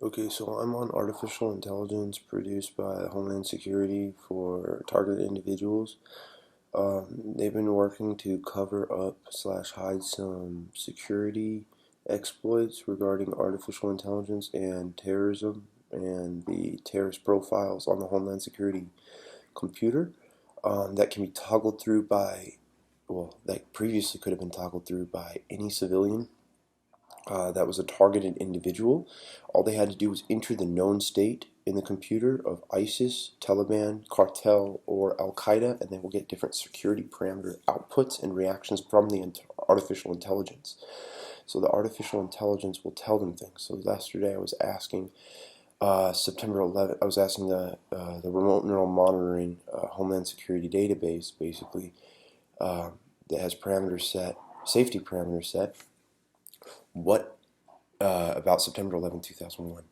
Okay, so I'm on artificial intelligence produced by Homeland Security for targeted individuals. They've been working to cover up slash hide some security exploits regarding artificial intelligence and terrorism and the terrorist profiles on the Homeland Security computer that can be toggled through by, well, that previously could have been toggled through by any civilian that was a targeted individual. All they had to do was enter the known state in the computer of ISIS, Taliban, Cartel, or Al Qaeda, and they will get different security parameter outputs and reactions from the artificial intelligence. So the artificial intelligence will tell them things. So yesterday I was asking September 11th, I was asking the remote neural monitoring Homeland Security database, basically, that has parameters set, safety parameters set, what about September 11, 2001.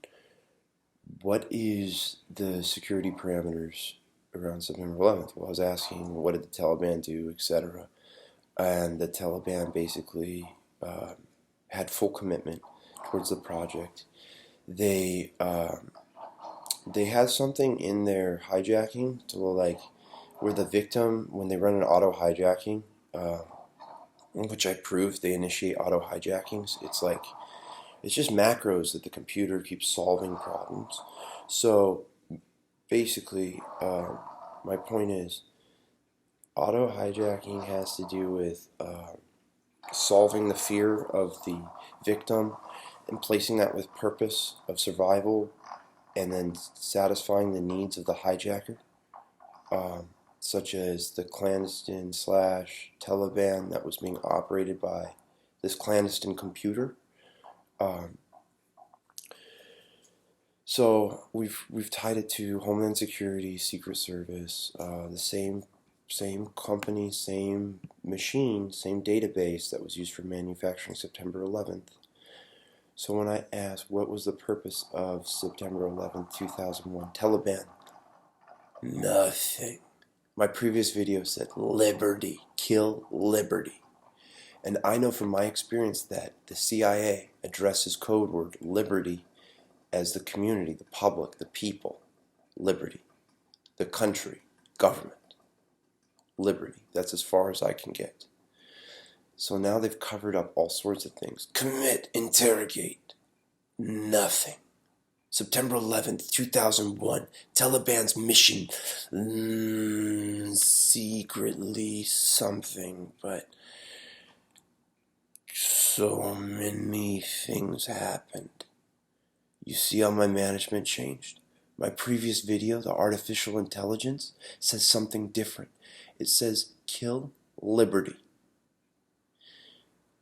What is the security parameters around September 11th? Well, I was asking what did the Taliban do, etc. And the Taliban basically had full commitment towards the project. They had something in their hijacking to like where the victim, when they run an auto hijacking, which I proved they initiate auto hijackings. It's just macros that the computer keeps solving problems. So basically, my point is, auto hijacking has to do with solving the fear of the victim and placing that with purpose of survival, and then satisfying the needs of the hijacker, such as the clandestine slash Taliban that was being operated by this clandestine computer. So we've tied it to Homeland Security, Secret Service, the same company, same machine, same database that was used for manufacturing September 11th. So when I asked what was the purpose of September 11th, 2001, Taliban, nothing. My previous video said liberty, kill liberty. And I know from my experience that the CIA addresses code word liberty as the community, the public, the people, liberty, the country, government, liberty. That's as far as I can get. So now they've covered up all sorts of things. Commit, interrogate, nothing. September 11th, 2001, Taliban's mission, secretly something, but so many things happened. You see how my management changed? My previous video, the artificial intelligence, says something different. It says kill liberty.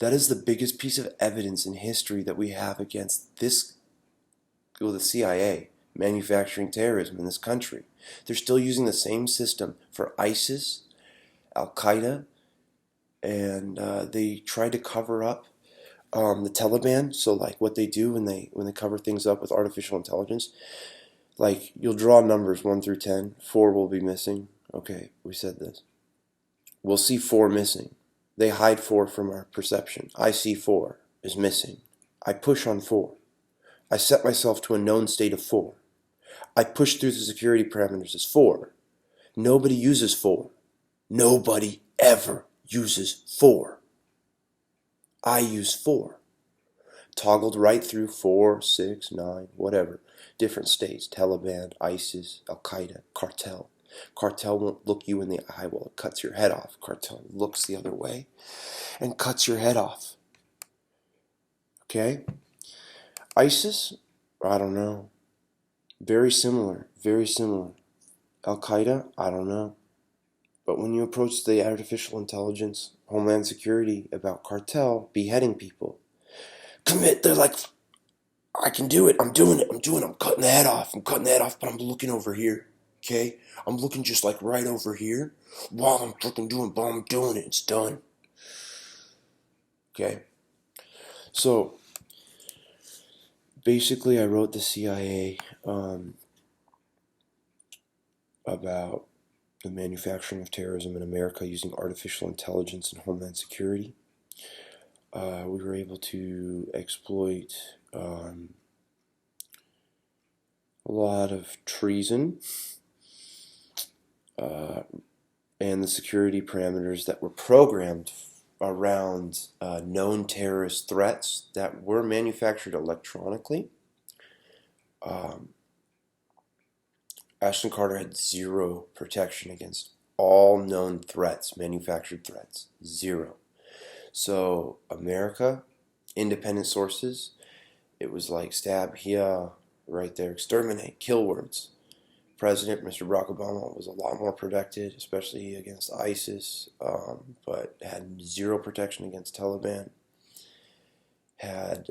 That is the biggest piece of evidence in history that we have against the CIA manufacturing terrorism in this country. They're still using the same system for ISIS, Al Qaeda, and they tried to cover up the Taliban. So like what they do when they cover things up with artificial intelligence, like you'll draw numbers 1 through 10. 4 will be missing. Okay, we said this. We'll see 4 missing. They hide 4 from our perception. I see 4 is missing. I push on 4. I set myself to a known state of 4. I push through the security parameters as 4. Nobody uses 4. Nobody ever uses 4. I use 4. Toggled right through 4, 6, 9, whatever. Different states. Taliban, ISIS, Al Qaeda, Cartel. Cartel won't look you in the eye while it cuts your head off. Cartel looks the other way and cuts your head off. Okay? ISIS? I don't know. Very similar. Very similar. Al Qaeda? I don't know. But when you approach the artificial intelligence, Homeland Security about Cartel beheading people, commit, they're like, I can do it. I'm doing it. I'm cutting the head off. But I'm looking over here. Okay? I'm looking just like right over here while I'm freaking doing it. It's done. Okay? So, basically, I wrote the CIA about the manufacturing of terrorism in America using artificial intelligence and Homeland Security. We were able to exploit a lot of treason, uh, and the security parameters that were programmed around known terrorist threats that were manufactured electronically. Ashton Carter had zero protection against all known threats, manufactured threats. Zero. So, America, independent sources, it was like stab here, right there, exterminate, kill words. President, Mr. Barack Obama, was a lot more protected, especially against ISIS, but had zero protection against Taliban. Had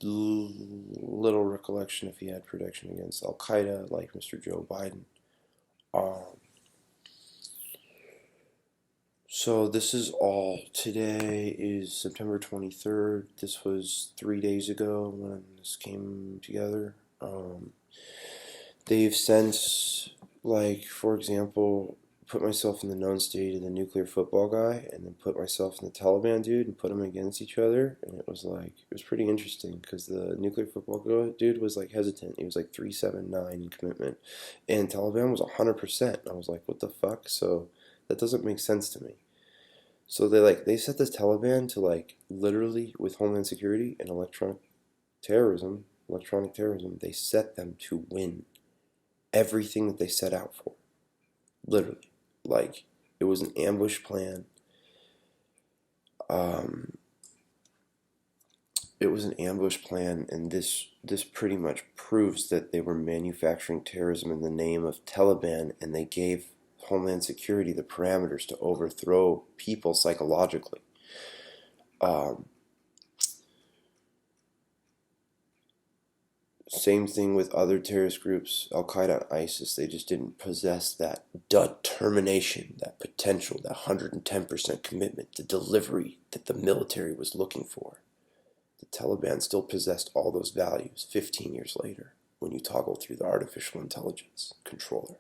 little recollection if he had protection against Al Qaeda, like Mr. Joe Biden. So this is all. Today is September 23rd. This was 3 days ago when this came together. They've since, like, for example, put myself in the known state of the nuclear football guy, and then put myself in the Taliban dude and put them against each other. And it was pretty interesting because the nuclear football dude was like hesitant. He was like 379 in commitment, and Taliban was 100%. I was like, what the fuck? So that doesn't make sense to me. So they set the Taliban to, like, literally, with Homeland Security and electronic terrorism, they set them to win everything that they set out for. Literally. Like, it was an ambush plan. It was an ambush plan, and this pretty much proves that they were manufacturing terrorism in the name of Taliban, and they gave Homeland Security the parameters to overthrow people psychologically. Same thing with other terrorist groups, Al Qaeda and ISIS. They just didn't possess that determination, that potential, that 110% commitment, the delivery that the military was looking for. The Taliban still possessed all those values 15 years later when you toggle through the artificial intelligence controller.